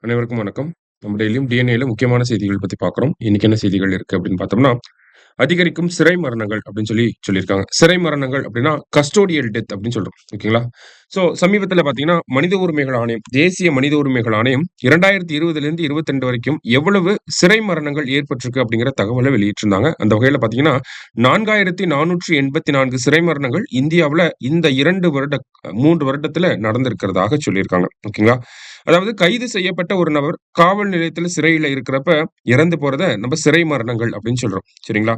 அனைவருக்கும் வணக்கம். நம்ம டெய்லியும் டிஎன்ஏல முக்கியமான செய்திகள் பத்தி பார்க்குறோம். இன்னைக்கு என்ன செய்திகள் இருக்கு அப்படின்னு பார்த்தோம்னா, அதிகரிக்கும் சிறை மரணங்கள் அப்படின்னு சொல்லியிருக்காங்க. சிறை மரணங்கள் அப்படின்னா கஸ்டோடியல் டெத் அப்படின்னு சொல்றோம். ஓகேங்களா? ஸோ சமீபத்தில பார்த்தீங்கன்னா, மனித உரிமைகள் ஆணையம், தேசிய மனித உரிமைகள் ஆணையம் 2020லிருந்து 22 வரைக்கும் எவ்வளவு சிறை மரணங்கள் ஏற்பட்டிருக்கு அப்படிங்கிற தகவல வெளியிட்டிருந்தாங்க. அந்த வகையில பார்த்தீங்கன்னா, 4484 சிறை மரணங்கள் இந்தியாவுல இந்த 3 வருடத்துல நடந்திருக்கிறதாக சொல்லியிருக்காங்க. ஓகேங்களா? அதாவது கைது செய்யப்பட்ட ஒரு நபர் காவல் நிலையத்தில சிறையில இருக்கிறப்ப இறந்து போறத நம்ம சிறை மரணங்கள் அப்படின்னு சொல்றோம். சரிங்களா?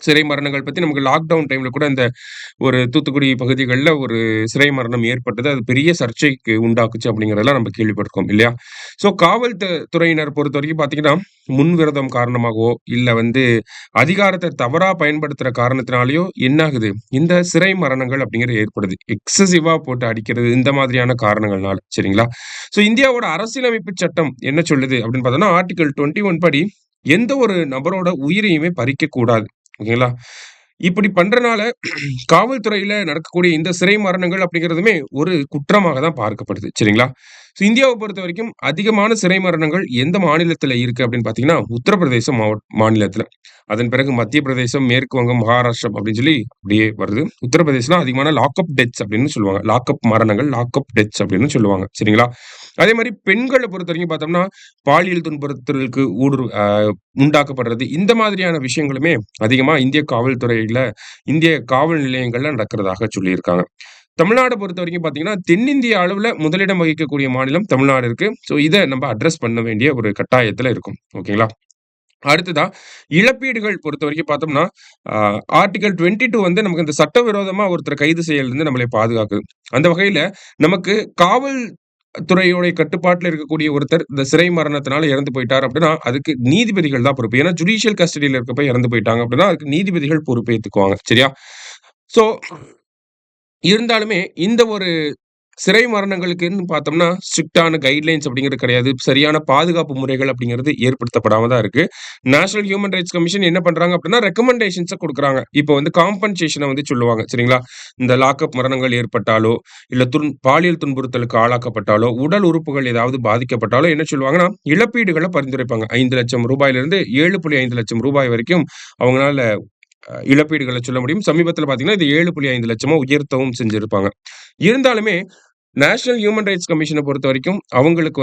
சிறை மரணங்கள் பத்தி நமக்கு லாக்டவுன் டைம்ல கூட இந்த ஒரு தூத்துக்குடி பகுதிகள்ல ஒரு சிறை மரணம் ஏற்பட்டது. அது பெரிய சர்ச்சைக்கு உண்டாக்குச்சு அப்படிங்கிறதெல்லாம் நம்ம கேள்விப்பட்டிருக்கோம் இல்லையா? ஸோ காவல் துறையினர் பொறுத்தவரைக்கும் பார்த்தீங்கன்னா, முன்விரோதம் காரணமாகவோ, இல்ல அதிகாரத்த தவறா பயன்படுத்துற காரணத்தினாலயோ என்ன ஆகுது? இந்த சிறை மரணங்கள் அப்படிங்கிறது ஏற்படுது. எக்ஸசிவா போட்டு அடிக்கிறது இந்த மாதிரியான காரணங்கள்னால. சரிங்களா? ஸோ இந்தியாவோட அரசியலமைப்பு சட்டம் என்ன சொல்லுது அப்படின்னு பார்த்தோம்னா, ஆர்டிகிள் 21 படி எந்த ஒரு நபரோட உயிரையுமே பறிக்கக் கூடாது. ஓகேங்களா? இப்படி பண்றனால காவல்துறையில நடக்கக்கூடிய இந்த சிறை மரணங்கள் அப்படிங்கிறதுமே ஒரு குற்றமாக தான் பார்க்கப்படுது. சரிங்களா? ஸோ இந்தியாவ பொறுத்தவரைக்கும் அதிகமான சிறை மரணங்கள் எந்த மாநிலத்தில இருக்கு அப்படின்னு பார்த்தீங்கன்னா, உத்தரப்பிரதேசம் மாநிலத்தில. அதன் பிறகு மத்திய பிரதேசம், மேற்கு வங்கம், மகாராஷ்டிரம் அப்படின்னு சொல்லி அப்படியே வருது. உத்தரப்பிரதேசல அதிகமான லாக்அப் டெத்ஸ் அப்படின்னு சொல்லுவாங்க. லாக்அப் மரணங்கள், லாக்அப் டெத்ஸ் அப்படின்னு சொல்லுவாங்க. சரிங்களா? அதே மாரி பெண்கள பொறுத்தவரைக்கும் பார்த்தோம்னா, பாலியல் துன்புறுத்தலுக்கு உண்டாக்கப்படுறது. இந்த மாதிரியான விஷயங்களுமே அதிகமா இந்திய காவல் நிலையங்கள்ல நடக்கிறதாக சொல்லியிருக்காங்க. தமிழ்நாட பொறுத்தவரைக்கும் பார்த்தீங்கன்னா, தென்னிந்திய அளவுல முதலிடம் வகிக்கக்கூடிய மாநிலம் தமிழ்நாடு இருக்கு. ஸோ இத நம்ம அட்ரஸ் பண்ண வேண்டிய ஒரு கட்டாயத்துல இருக்கோம். ஓகேங்களா? அடுத்ததா இழப்பீடுகள் பொறுத்தவரைக்கும் பார்த்தோம்னா, அ ஆர்டிகிள் 22 நமக்கு இந்த சட்டவிரோதமா ஒருத்தர கைது செய்யறதுலருந்து நம்மளை பாதுகாக்குது. அந்த வகையில நமக்கு காவல் துறையோடைய கட்டுப்பாட்டுல இருக்கக்கூடிய ஒருத்தர் இந்த சிறை மரணத்தினால இறந்து போயிட்டார் அப்படின்னா, அதுக்கு நீதிபதிகள் தான் பொறுப்பு. ஏன்னா ஜுடிஷியல் கஸ்டடில இருக்கப்ப இறந்து போயிட்டாங்க அப்படின்னா, அதுக்கு நீதிபதிகள் பொறுப்பேத்துக்குவாங்க. சரியா? ஸோ இருந்தாலுமே இந்த ஒரு சிறை மரணங்களுக்குன்னு பார்த்தோம்னா, ஸ்ட்ரிக்ட்டான கைட்லைன்ஸ் அப்படிங்கிறது கிடையாது. சரியான பாதுகாப்பு முறைகள் அப்படிங்கிறது ஏற்படுத்தப்படாம தான் இருக்கு. நேஷனல் ஹியூமன் ரைட்ஸ் கமிஷன் என்ன பண்றாங்க அப்படின்னா, ரெக்கமெண்டேஷன்ஸ குடுக்குறாங்க. இப்போ காம்பன்சேஷன சொல்லுவாங்க. சரிங்களா? இந்த லாக்அப் மரணங்கள் ஏற்பட்டாலோ, இல்ல பாலியல் துன்புறுத்தலுக்கு ஆளாக்கப்பட்டாலோ, உடல் உறுப்புகள் ஏதாவது பாதிக்கப்பட்டாலோ என்ன சொல்லுவாங்கன்னா, இழப்பீடுகள பரிந்துரைப்பாங்க. ரூ. 5,00,000 இருந்து ரூ. 7,500,000 வரைக்கும் அவங்களால இழப்பீடுகள சொல்ல முடியும். சமீபத்தில பார்த்தீங்கன்னா, இது 7,5 லட்சமா உயர்த்தவும் செஞ்சிருப்பாங்க. இருந்தாலுமே நேஷனல் ஹியூமன் ரைட்ஸ் கமிஷன பொறுத்தவரைக்கும், அவங்களுக்கு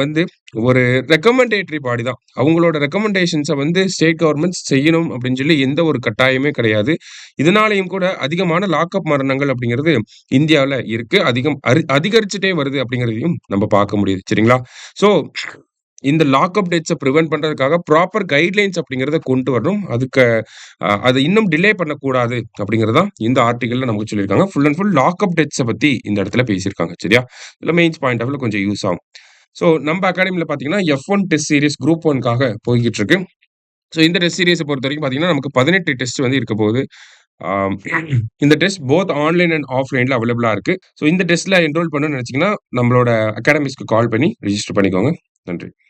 ஒரு ரெக்கமெண்டேட்டரி பாடி தான். அவங்களோட ரெக்கமெண்டேஷன்ஸ ஸ்டேட் கவர்ன்மெண்ட்ஸ் செய்யணும் அப்படின்னு சொல்லி எந்த ஒரு கட்டாயமே கிடையாது. இதனாலேயும் கூட அதிகமான லாக்அப் மரணங்கள் அப்படிங்கிறது இந்தியாவுல இருக்கு. அதிகரிச்சுட்டே வருது அப்படிங்கிறதையும் நம்ம பார்க்க முடியுது. சரிங்களா? ஸோ இந்த லாக்அப் டெத்ஸ பிரிவென்ட் பண்றதுக்காக ப்ராப்பர் கைட்லைன்ஸ் அப்படிங்கிறத கொண்டு வரணும். அத இன்னும் டிலே பண்ணக்கூடாது அப்படிங்கிறது தான் இந்த ஆர்டிகிள்ல நமக்கு சொல்லியிருக்காங்க. ஃபுல் அண்ட் ஃபுல் லாக்அப் டெத்ஸ பத்தி இந்த இடத்துல பேசியிருக்காங்க. சரியா? இதுல மெயின்ஸ் பாயிண்ட் ஆஃப் வியூல கொஞ்சம் யூஸ் ஆகும். ஸோ நம்ம அகாடமில பார்த்தீங்கன்னா, F1 டெஸ்ட் சீரிஸ் குரூப் 1க்காக போய்க்கிட்டு இருக்கு. ஸோ இந்த டெஸ்ட் சீரிஸ பொறுத்தவரைக்கும் பார்த்தீங்கன்னா, நமக்கு 18 டெஸ்ட் இருக்க போகுது. ஆம். இந்த டெஸ்ட் போத் ஆன்லைன் அண்ட் ஆஃப்லைன்ல அவைலபிளா இருக்கு. ஸோ இந்த டெஸ்ட்ல என்ரோல் பண்ணணும்னு நினைச்சீங்கன்னா, நம்மளோட அகாடமிஸ்க்கு கால் பண்ணி ரிஜிஸ்டர் பண்ணிக்கோங்க. நன்றி.